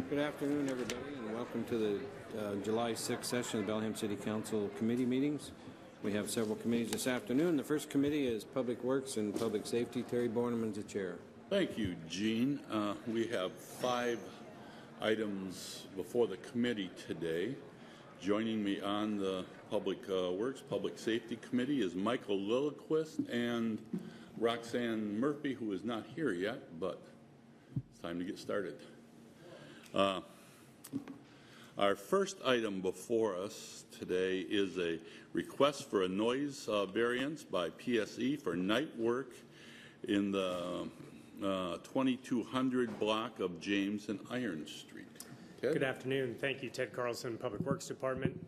Good afternoon, everybody, and welcome to the July 6th session of the Bellingham City Council committee meetings. We have several committees this afternoon. The first committee is Public Works and Public Safety. Terry Borneman's the chair. Thank you, Gene. We have 5 items before the committee today. Joining me on the Public Works, Public Safety Committee is Michael Lilliquist and Roxanne Murphy, who is not here yet, but it's time to get started. Our first item before us today is a request for a noise variance by PSE for night work in the 2200 block of James and Iron Street. Ted? Good afternoon. Thank you, Ted Carlson, Public Works Department.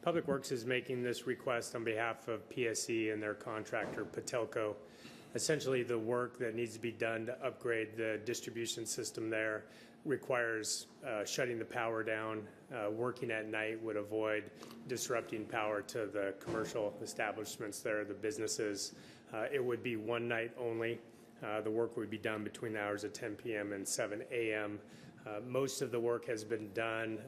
Public Works is making this request on behalf of PSE and their contractor, Patelco. Essentially, the work that needs to be done to upgrade the distribution system there requires shutting the power down. Working at night would avoid disrupting power to the commercial establishments there, the businesses. It would be one night only. The work would be done between the hours of 10 p.m. and 7 a.m. Most of the work has been done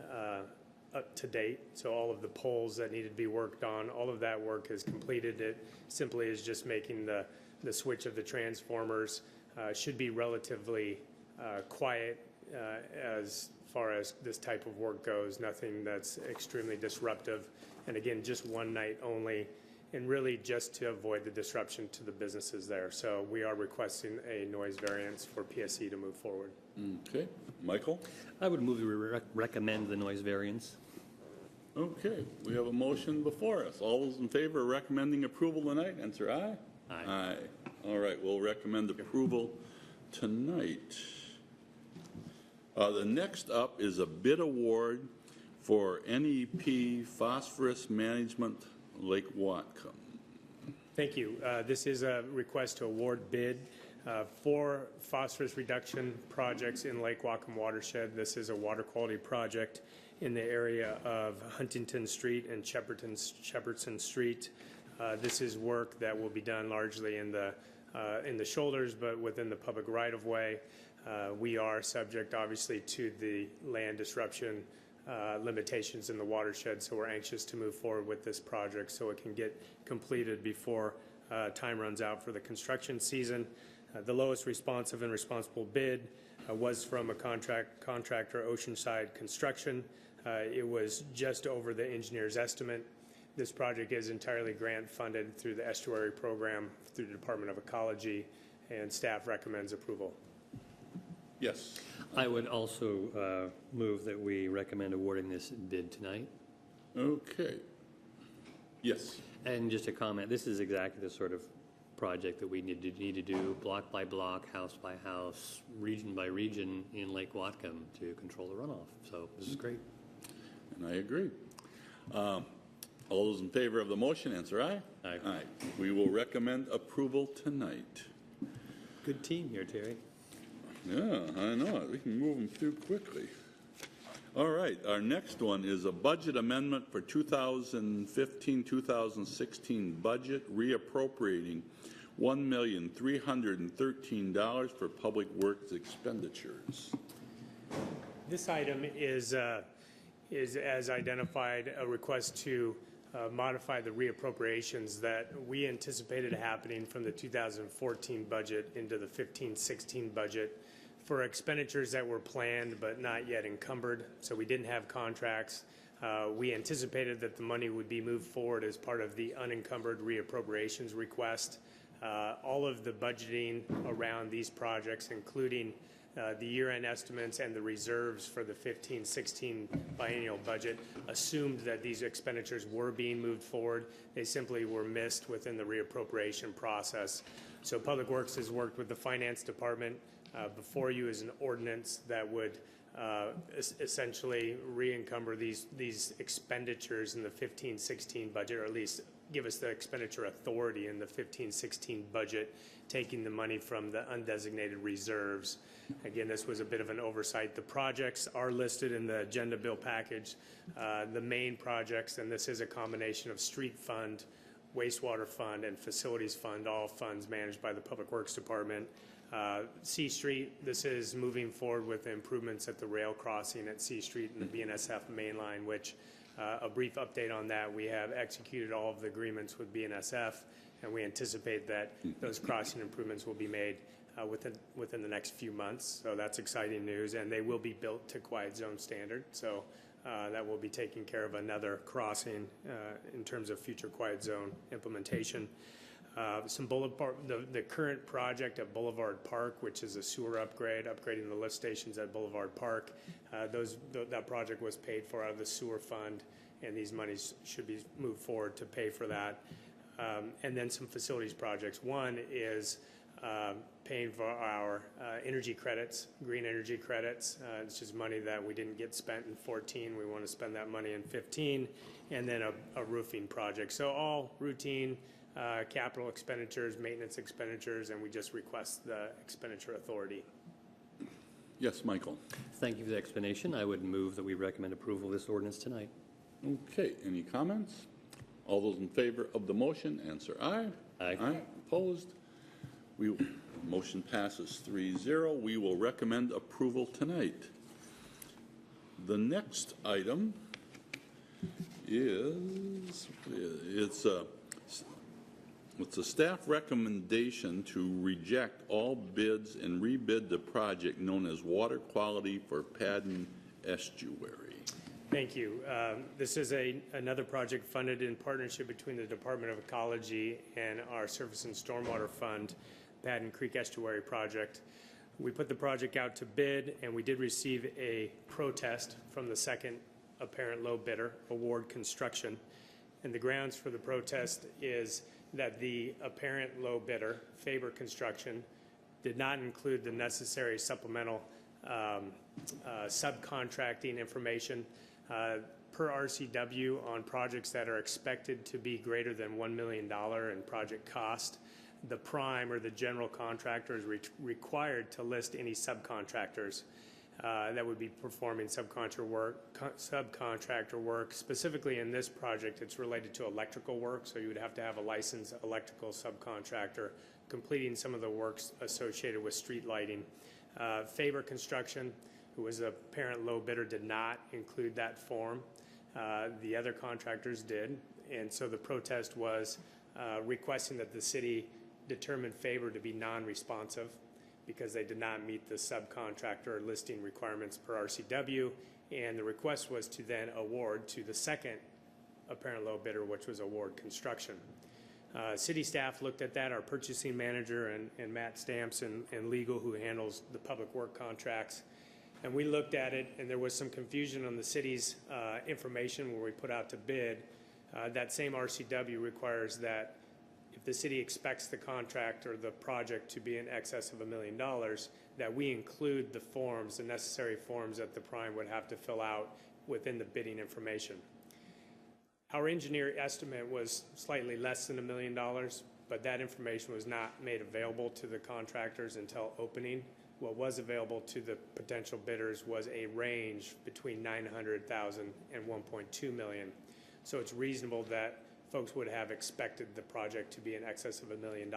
up to date, so all of the poles that needed to be worked on, all of that work is completed. It simply is just making the switch of the transformers. Should be relatively quiet as far as this type of work goes, nothing that's extremely disruptive. And again, just one night only, and really just to avoid the disruption to the businesses there. So we are requesting a noise variance for PSE to move forward. Okay. Michael? I would move to recommend the noise variance. Okay. We have a motion before us. All those in favor of recommending approval tonight, answer aye. Aye. Aye. All right. We'll recommend approval tonight. The next up is a bid award for NEP Phosphorus Management Lake Whatcom. Thank you. This is a request to award bid for phosphorus reduction projects in Lake Whatcom watershed. This is a water quality project in the area of Huntington Street and Shepperton Street. This is work that will be done largely in the shoulders, but within the public right-of-way. We are subject, obviously, to the land disruption limitations in the watershed, so we're anxious to move forward with this project so it can get completed before time runs out for the construction season. The lowest responsive and responsible bid was from a contractor, Oceanside Construction. It was just over the engineer's estimate. This project is entirely grant funded through the estuary program through the Department of Ecology, and staff recommends approval. Yes. I would also move that we recommend awarding this bid tonight. Okay. Yes. And just a comment, this is exactly the sort of project that we need to do block by block, house by house, region by region in Lake Whatcom to control the runoff. So this is great. And I agree. All those in favor of the motion, answer aye. Aye. Aye. We will recommend approval tonight. Good team here, Terry. Yeah, I know. We can move them through quickly. All right. Our next one is a budget amendment for 2015-2016 budget, reappropriating $1,313,000 for public works expenditures. This item is as identified, a request to modify the reappropriations that we anticipated happening from the 2014 budget into the 15-16 budget for expenditures that were planned but not yet encumbered. So we didn't have contracts. We anticipated that the money would be moved forward as part of the unencumbered reappropriations request. All of the budgeting around these projects, including the year-end estimates and the reserves for the 15-16 biennial budget, assumed that these expenditures were being moved forward. They simply were missed within the reappropriation process. So Public Works has worked with the Finance Department. Before you is an ordinance that would essentially re-encumber these expenditures in the 15-16 budget, or at least give us the expenditure authority in the 15-16 budget, taking the money from the undesignated reserves. Again, this was a bit of an oversight. The projects are listed in the agenda bill package. The main projects, and this is a combination of street fund, wastewater fund, and facilities fund, all funds managed by the Public Works Department. C Street, this is moving forward with the improvements at the rail crossing at C Street and the BNSF main line, which a brief update on that. We have executed all of the agreements with BNSF, and we anticipate that those crossing improvements will be made within the next few months. So that's exciting news, and they will be built to quiet zone standard. So that will be taking care of another crossing in terms of future quiet zone implementation. The current project at Boulevard Park, which is a sewer upgrade, upgrading the lift stations at Boulevard Park, that project was paid for out of the sewer fund, and these monies should be moved forward to pay for that. And then some facilities projects. One is paying for our energy credits, green energy credits. It's just money that we didn't get spent in 14. We want to spend that money in 15. And then a roofing project. So all routine capital expenditures, maintenance expenditures, and we just request the expenditure authority. Yes, Michael. Thank you for the explanation. I would move that we recommend approval of this ordinance tonight. Okay, any comments? All those in favor of the motion, answer aye. Aye. Aye. Opposed? Motion passes 3-0. We will recommend approval tonight. The next item is, it's a staff recommendation to reject all bids and rebid the project known as Water Quality for Paden Estuary. Thank you. This is another project funded in partnership between the Department of Ecology and our Surface and Stormwater Fund, Paden Creek Estuary Project. We put the project out to bid, and we did receive a protest from the second apparent low bidder, Award Construction. And the grounds for the protest is that the apparent low bidder, Faber Construction, did not include the necessary supplemental subcontracting information. Per RCW, on projects that are expected to be greater than $1 million in project cost, the prime or the general contractor is required to list any subcontractors that would be performing subcontractor work. Specifically in this project, it's related to electrical work, so you would have to have a licensed electrical subcontractor completing some of the works associated with street lighting. Faber Construction, who was a parent low bidder, did not include that form. The other contractors did, and so the protest was requesting that the city determine Faber to be non-responsive because they did not meet the subcontractor listing requirements per RCW, and the request was to then award to the second apparent low bidder, which was Award Construction. City staff looked at that, our purchasing manager and Matt Stamps and legal, who handles the public work contracts. And we looked at it, and there was some confusion on the city's information where we put out to bid. That same RCW requires that if the city expects the contract or the project to be in excess of $1 million, that we include the forms, the necessary forms that the prime would have to fill out within the bidding information. Our engineer estimate was slightly less than $1 million, but that information was not made available to the contractors until opening. What was available to the potential bidders was a range between $900,000 and $1.2 million. So it's reasonable that folks would have expected the project to be in excess of $1 million.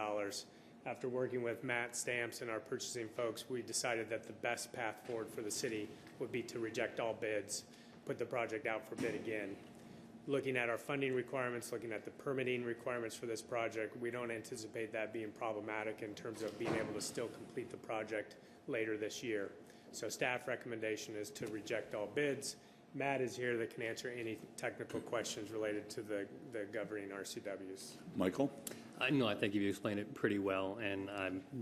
After working with Matt Stamps and our purchasing folks, we decided that the best path forward for the city would be to reject all bids, put the project out for bid again. Looking at our funding requirements, looking at the permitting requirements for this project, we don't anticipate that being problematic in terms of being able to still complete the project later this year. So staff recommendation is to reject all bids. Matt is here that can answer any technical questions related to the governing RCWs. Michael? No, I think you explained it pretty well, and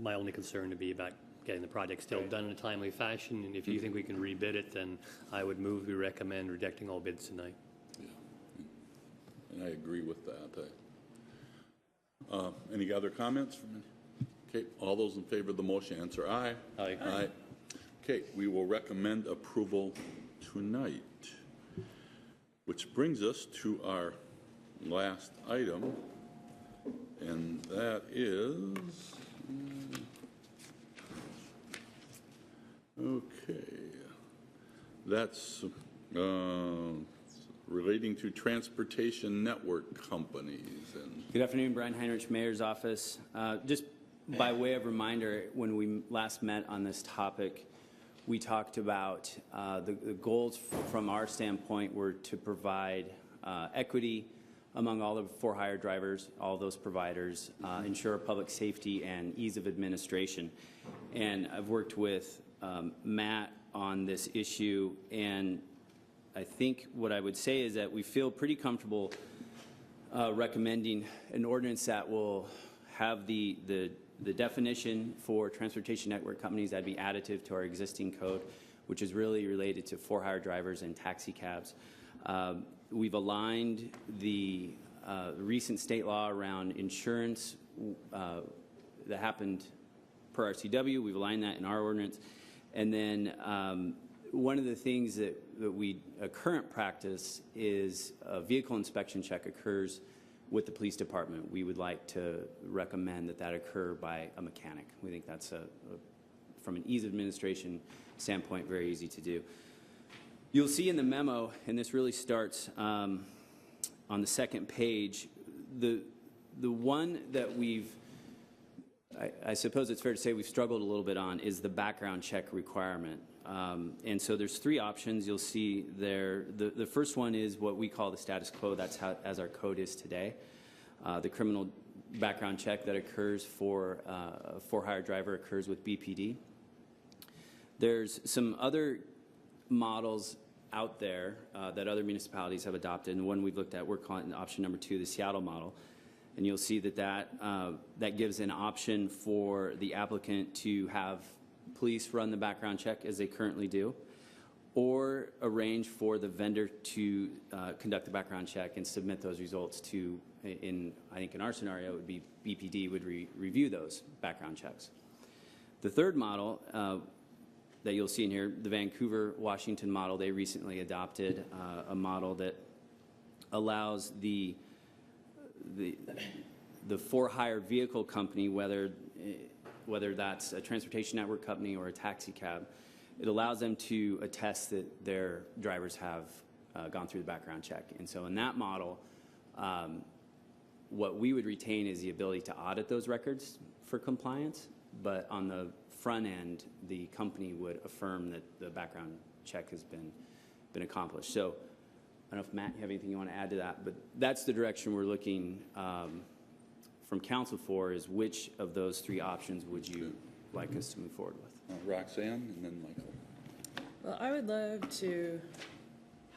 my only concern would be about getting the project still done in a timely fashion. And if you think we can rebid it, then I would move we recommend rejecting all bids tonight. Yeah, and I agree with that. Any other comments from any? Okay, all those in favor of the motion answer aye. Aye. Aye. Okay, we will recommend approval tonight, which brings us to our last item, and that is, that's relating to transportation network companies. And Good afternoon, Brian Heinrich, Mayor's Office. Just by way of reminder, when we last met on this topic, we talked about the goals from our standpoint were to provide equity among all the for-hire drivers, all those providers, ensure public safety and ease of administration. And I've worked with Matt on this issue, and I think what I would say is that we feel pretty comfortable recommending an ordinance that will have the definition for transportation network companies that'd be additive to our existing code, which is really related to for-hire drivers and taxi cabs. We've aligned the recent state law around insurance that happened per RCW. We've aligned that in our ordinance. And then one of the things that a current practice is a vehicle inspection check occurs with the police department. We would like to recommend that occur by a mechanic. We think that's from an ease of administration standpoint, very easy to do. You'll see in the memo, and this really starts on the second page, the one that I suppose it's fair to say we've struggled a little bit on is the background check requirement. And so there's three options you'll see there. The first one is what we call the status quo. That's how, as our code is today. The criminal background check that occurs for a for-hire driver occurs with BPD. There's some other models out there that other municipalities have adopted, and one we've looked at, we're calling option number 2, the Seattle model. And you'll see that gives an option for the applicant to have police run the background check as they currently do, or arrange for the vendor to conduct the background check and submit those results to, I think in our scenario, it would be BPD would review those background checks. The third model that you'll see in here, the Vancouver, Washington model, they recently adopted a model that allows the for-hire vehicle company, whether that's a transportation network company or a taxi cab, it allows them to attest that their drivers have gone through the background check. And so in that model, what we would retain is the ability to audit those records for compliance, but on the front end, the company would affirm that the background check has been accomplished. So I don't know if, Matt, you have anything you want to add to that, but that's the direction we're looking from council for, is which of those three options would you like us to move forward with? Roxanne, and then Michael. Well, I would love to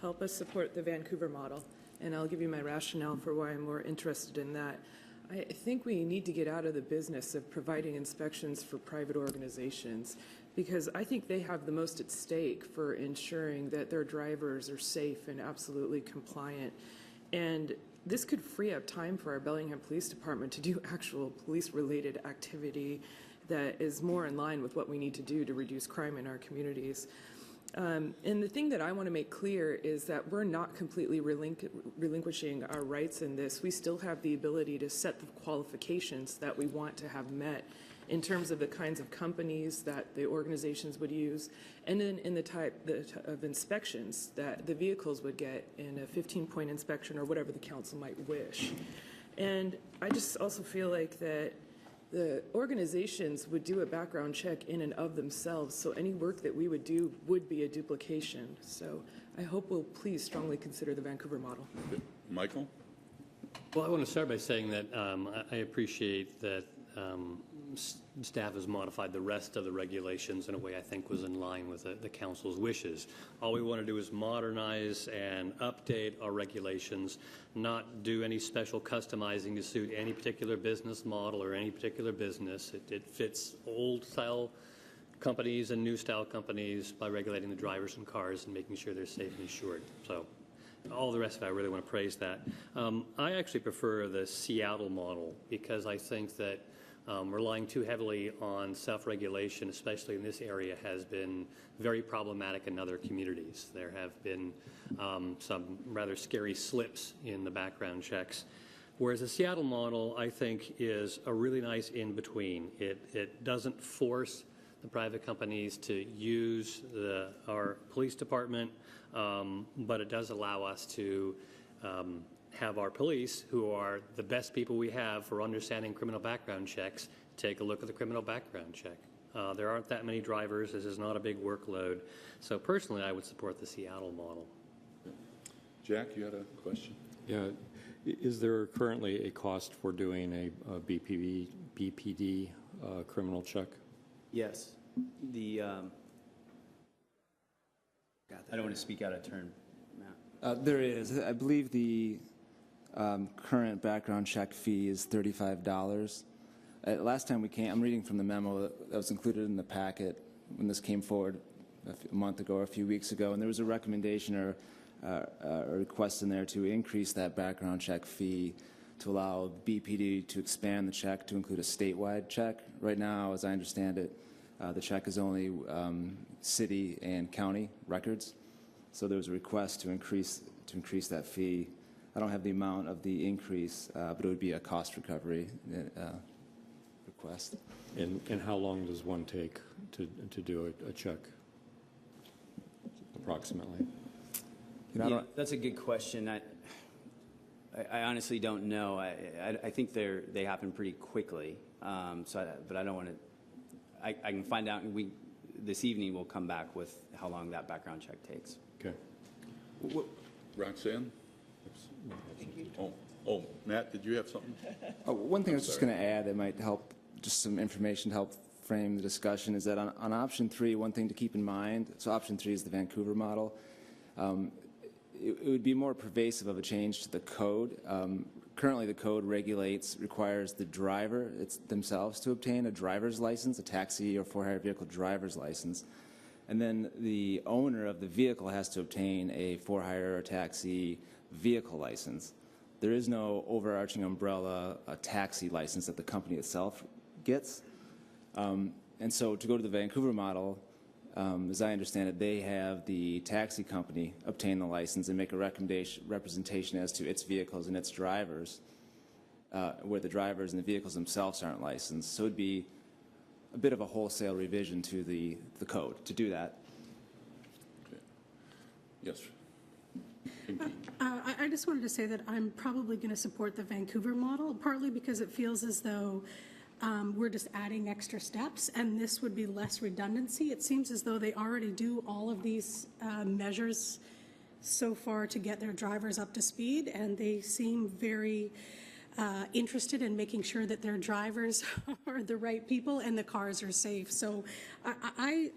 help us support the Vancouver model, and I'll give you my rationale for why I'm more interested in that. I think we need to get out of the business of providing inspections for private organizations, because I think they have the most at stake for ensuring that their drivers are safe and absolutely compliant. And this could free up time for our Bellingham Police Department to do actual police-related activity that is more in line with what we need to do to reduce crime in our communities. And the thing that I want to make clear is that we're not completely relinquishing our rights in this. We still have the ability to set the qualifications that we want to have met in terms of the kinds of companies that the organizations would use, and then in the type of inspections that the vehicles would get in a 15-point inspection or whatever the council might wish. And I just also feel like that the organizations would do a background check in and of themselves, so any work that we would do would be a duplication. So I hope we'll please strongly consider the Vancouver model. Michael? Well, I want to start by saying that I appreciate that staff has modified the rest of the regulations in a way I think was in line with the council's wishes. All we want to do is modernize and update our regulations, not do any special customizing to suit any particular business model or any particular business. It fits old-style companies and new-style companies by regulating the drivers and cars and making sure they're safe and insured. So all the rest of it, I really want to praise that. I actually prefer the Seattle model because I think that relying too heavily on self-regulation, especially in this area, has been very problematic in other communities. There have been some rather scary slips in the background checks. Whereas the Seattle model, I think, is a really nice in-between. It doesn't force the private companies to use our police department, but it does allow us to have our police, who are the best people we have for understanding criminal background checks, take a look at the criminal background check. There aren't that many drivers. This is not a big workload. So personally, I would support the Seattle model. Jack, you had a question? Yeah. Is there currently a cost for doing a BPD criminal check? Yes. The, I don't want to speak out of turn, Matt. There is. I believe the current background check fee is $35. Last time we came, I'm reading from the memo that was included in the packet when this came forward a month ago or a few weeks ago, and there was a recommendation or a request in there to increase that background check fee to allow BPD to expand the check to include a statewide check. Right now, as I understand it, the check is only city and county records. So there was a request to increase that fee. I don't have the amount of the increase, but it would be a cost recovery request. And how long does one take to do a check, approximately? Yeah, that's a good question. I honestly don't know. I think they happen pretty quickly. But I don't want to. I can find out, and this evening we'll come back with how long that background check takes. Okay. Roxanne? Oh, Matt, did you have something? One thing I was just going to add that might help, just some information to help frame the discussion, is that on option 3, one thing to keep in mind, so option 3 is the Vancouver model. It would be more pervasive of a change to the code. Currently, the code requires the driver themselves to obtain a driver's license, a taxi or for-hire vehicle driver's license. And then the owner of the vehicle has to obtain a for-hire or taxi vehicle license. There is no overarching umbrella, a taxi license that the company itself gets. And so to go to the Vancouver model, as I understand it, they have the taxi company obtain the license and make a representation as to its vehicles and its drivers, where the drivers and the vehicles themselves aren't licensed. So it would be a bit of a wholesale revision to the code to do that. Okay. Yes. I just wanted to say that I'm probably going to support the Vancouver model, partly because it feels as though we're just adding extra steps, and this would be less redundancy. It seems as though they already do all of these measures so far to get their drivers up to speed, and they seem very interested in making sure that their drivers are the right people and the cars are safe. So I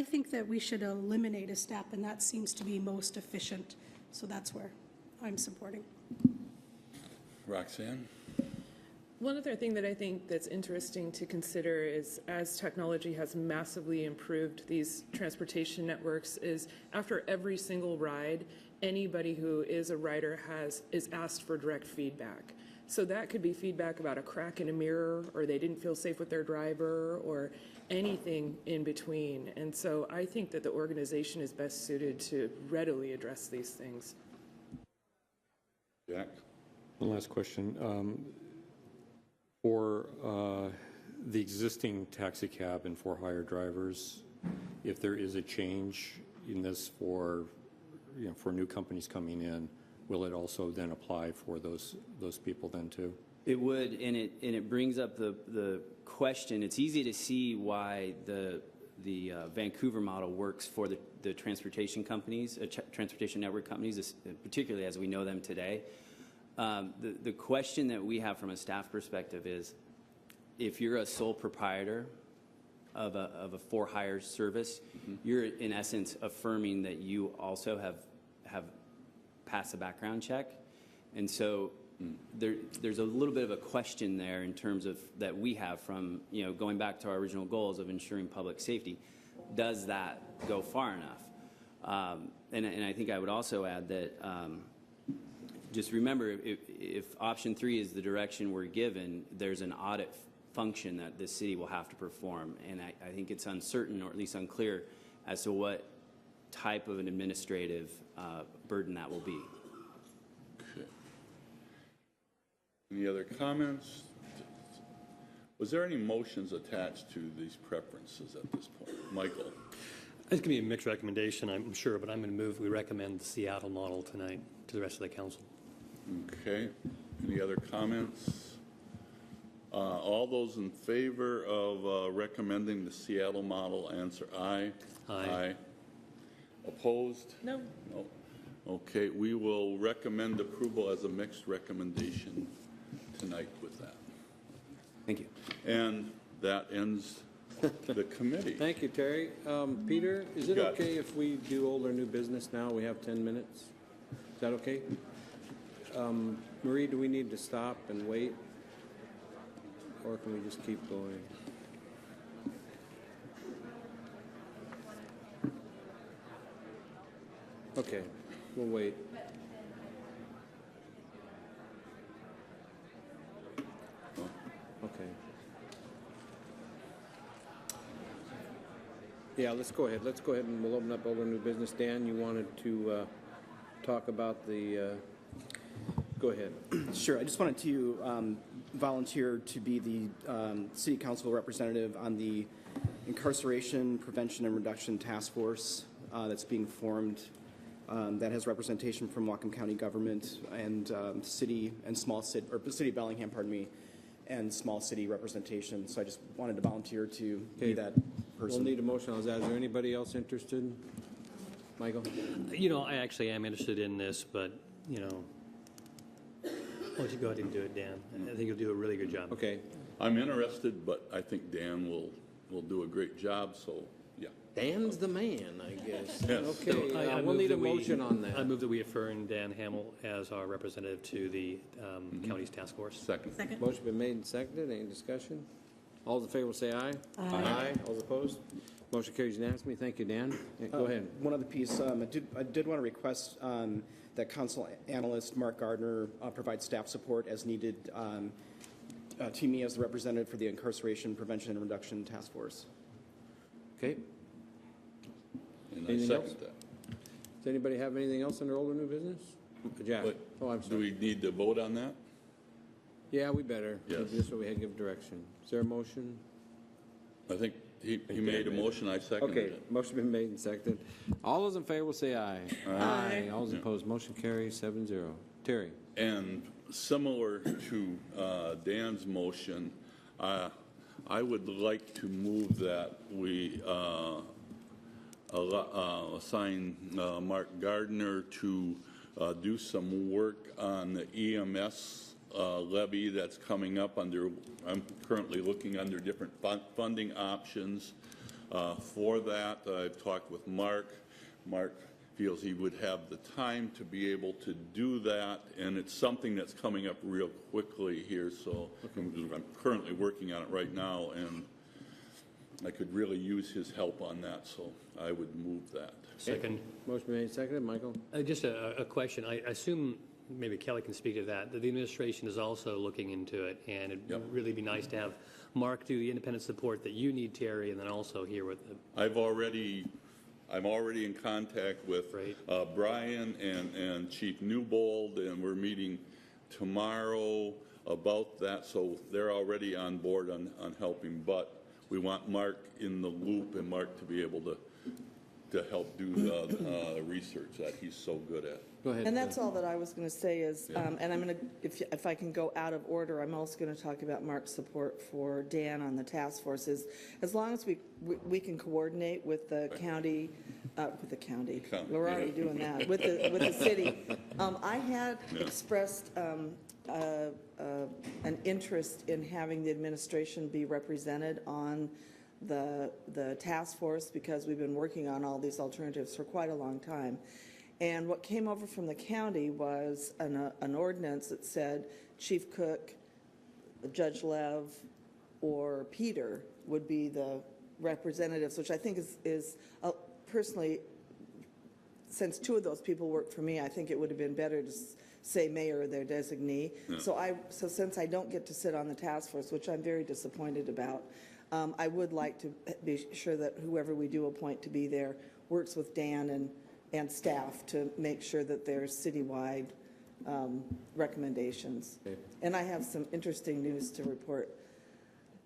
think that we should eliminate a step, and that seems to be most efficient. So that's where I'm supporting. Roxanne? One other thing that I think that's interesting to consider is, as technology has massively improved these transportation networks, is after every single ride, anybody who is a rider is asked for direct feedback. So that could be feedback about a crack in a mirror, or they didn't feel safe with their driver, or anything in between. And so I think that the organization is best suited to readily address these things. Jack? One last question. For the existing taxi cab and for-hire drivers, if there is a change in this for new companies coming in, will it also then apply for those people then too? It would, and it brings up the question. It's easy to see why the Vancouver model works for the transportation companies, transportation network companies, particularly as we know them today. The question that we have from a staff perspective is, if you're a sole proprietor of a for-hire service, you're in essence affirming that you also have passed a background check, and so there's a little bit of a question there in terms of that we have from going back to our original goals of ensuring public safety. Does that go far enough? And I think I would also add that. Just remember, if option 3 is the direction we're given, there's an audit function that the city will have to perform. And I think it's uncertain, or at least unclear, as to what type of an administrative burden that will be. Okay. Any other comments? Was there any motions attached to these preferences at this point? Michael? It's going to be a mixed recommendation, I'm sure, but I'm going to move we recommend the Seattle model tonight to the rest of the council. Okay. Any other comments? All those in favor of recommending the Seattle model, answer aye. Aye. Opposed? No. No. Okay, we will recommend approval as a mixed recommendation tonight with that. Thank you. And that ends the committee. Thank you, Terry. Peter, is it Got it. okay if we do old or new business now? We have 10 minutes. Is that okay? Marie, do we need to stop and wait? Or can we just keep going? Okay, we'll wait. Okay. Yeah, let's go ahead. Let's go ahead and we'll open up older new business. Dan, you wanted to talk about the, go ahead. Sure. I just wanted to volunteer to be the City Council representative on the Incarceration Prevention and Reduction Task Force that's being formed. That has representation from Whatcom County government and city and small city, or City of Bellingham, pardon me, and small city representation. So I just wanted to volunteer to be that person. We'll need a motion on that. Is there anybody else interested? Michael? You know, I actually am interested in this, but, you know, why don't you go ahead and do it, Dan? I think you'll do a really good job. Okay. I'm interested, but I think Dan will do a great job, so, yeah. Dan's the man, I guess. Yes. Okay, I we'll move need a that we- motion on that. I move that we affirm Dan Hamill as our representative to the county's task force. Second. Second. Motion been made and seconded. Any discussion? All those in favor will say aye. Aye. All those opposed? Motion carries unanimously. Thank you, Dan. Yeah, go ahead. One other piece, I did want to request that Council Analyst Mark Gardner provide staff support as needed to me as the representative for the Incarceration Prevention and Reduction Task Force. Okay. And I Anything second else? that. Does anybody have anything else under older new business? Jack? But Oh, I'm do sorry. we need to vote on that? Yeah, we better. Yes. This way we had to give direction. Is there a motion? I think he made a motion, I seconded Okay, it. motion been made and seconded. All those in favor will say aye. Aye. All those opposed, motion carries 7-0. Terry? And similar to Dan's motion, I would like to move that we assign Mark Gardner to do some work on the EMS levy that's coming up under, I'm currently looking under different funding options for that. I've talked with Mark. Mark feels he would have the time to be able to do that, and it's something that's coming up real quickly here, so I'm currently working on it right now, and I could really use his help on that, so I would move that. Second. Motion made and seconded. Michael? Just a question. I assume maybe Kelly can speak to that the administration is also looking into it, and it'd Yep. really be nice to have Mark do the independent support that you need, Terry, and then also here with the I'm already in contact with Right. Brian and Chief Newbold, and we're meeting tomorrow about that, so they're already on board on helping, but we want Mark in the loop and Mark to be able to help do the research that he's so good at. Go ahead. And that's all that I was going to say is, and I'm going to, if I can go out of order, I'm also going to talk about Mark's support for Dan on the task force. Is as long as we can coordinate with the county, we're already doing that, with the city. I had expressed an interest in having the administration be represented on the task force because we've been working on all these alternatives for quite a long time. And what came over from the county was an ordinance that said Chief Cook, Judge Lev, or Peter would be the representatives, which I think is personally, since two of those people work for me, I think it would have been better to say mayor or their designee. So since I don't get to sit on the task force, which I'm very disappointed about, I would like to be sure that whoever we do appoint to be there works with Dan and staff to make sure that there's citywide recommendations. Okay. And I have some interesting news to report.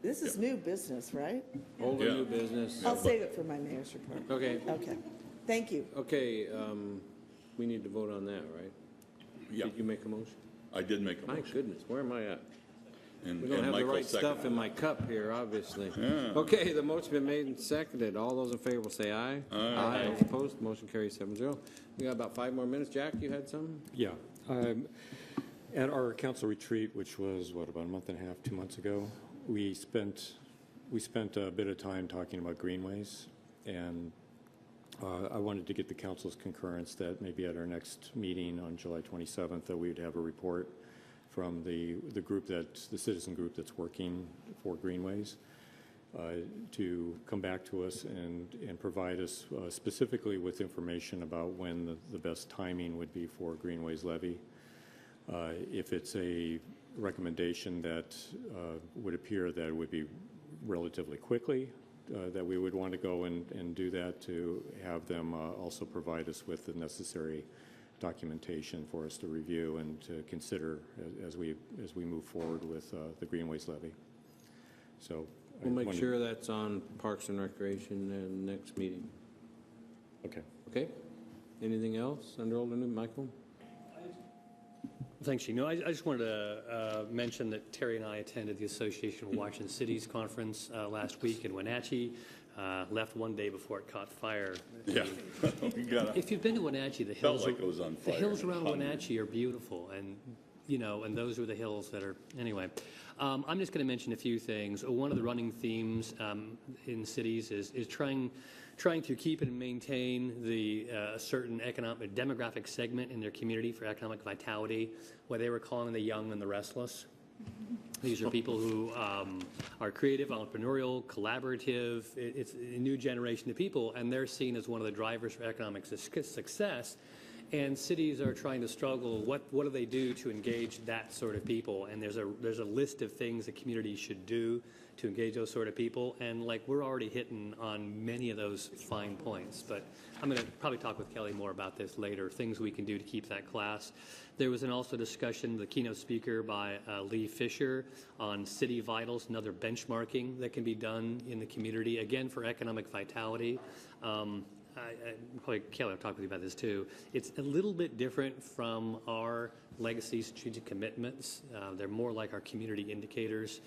This is new business, right? Older Yeah. new business. I'll save it for my mayor's report. Okay. Okay. Thank you. Okay, we need to vote on that, right? Yeah. Did you make a motion? I did make a My motion. goodness, where am I at? And We don't and have the Michael right stuff seconded. in my cup here, obviously. Okay, the motion's been made and seconded. All those in favor will say aye. Aye. Those opposed, motion carries 7-0. We got about 5 more minutes. Jack, you had some? Yeah. At our council retreat, which was, about a month and a half, 2 months ago, we spent a bit of time talking about greenways, and I wanted to get the council's concurrence that maybe at our next meeting on July 27th that we would have a report from the citizen group that's working for greenways to come back to us and provide us specifically with information about when the best timing would be for greenways levy. If it's a recommendation that would appear that it would be relatively quickly, that we would want to go and do that, to have them also provide us with the necessary documentation for us to review and to consider as we move forward with the greenways levy. So I We'll make wanted- sure that's on Parks and Recreation in the next meeting. Okay. Okay? Anything else under old and new? Michael? Thanks, Gene. No, I just wanted to mention that Terry and I attended the Association of Washington Cities conference last week in Wenatchee. Left one day before it caught fire. Yeah. We gotta- If you've been to Wenatchee, the Felt hills, like it was on the fire. hills around Hung. Wenatchee are beautiful, and and those are the hills that are. Anyway, I'm just going to mention a few things. One of the running themes in cities is trying to keep and maintain the certain economic demographic segment in their community for economic vitality, what they were calling the young and the restless. These are people who are creative, entrepreneurial, collaborative. It's a new generation of people, and they're seen as one of the drivers for economic success. And cities are trying to struggle. What do they do to engage that sort of people? And there's a list of things that communities should do to engage those sort of people. And we're already hitting on many of those fine points. But I'm going to probably talk with Kelly more about this later. Things we can do to keep that class. There was also discussion, the keynote speaker by Lee Fisher, on city vitals and other benchmarking that can be done in the community, again for economic vitality. Probably Kelly will talk with you about this too. It's a little bit different from our legacy strategic commitments. They're more like our community indicators,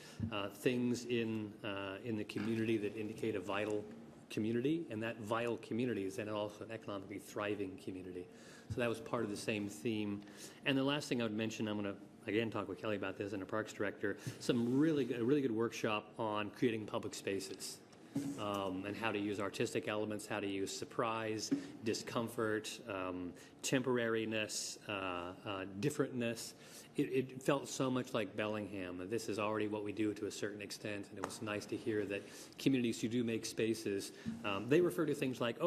things in the community that indicate a vital community, and that vital community is then also an economically thriving community. So that was part of the same theme. And the last thing I would mention, I'm going to again talk with Kelly about this and our Parks Director, a really good workshop on creating public spaces. And how to use artistic elements, how to use surprise, discomfort, temporariness, differentness. It felt so much like Bellingham. This is already what we do to a certain extent, and it was nice to hear that communities who do make spaces, they refer to things like,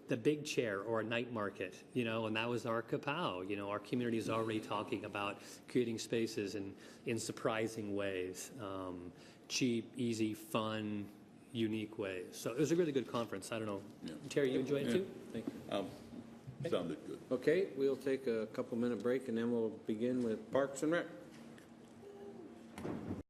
the big chair or a night market, and that was our kapow. Our community is already talking about creating spaces in surprising ways, cheap, easy, fun, unique ways. So it was a really good conference. I don't know. Yeah. Terry, you enjoyed it too? Thank you. Sounded good. Okay, we'll take a couple-minute break, and then we'll begin with Parks and Rec.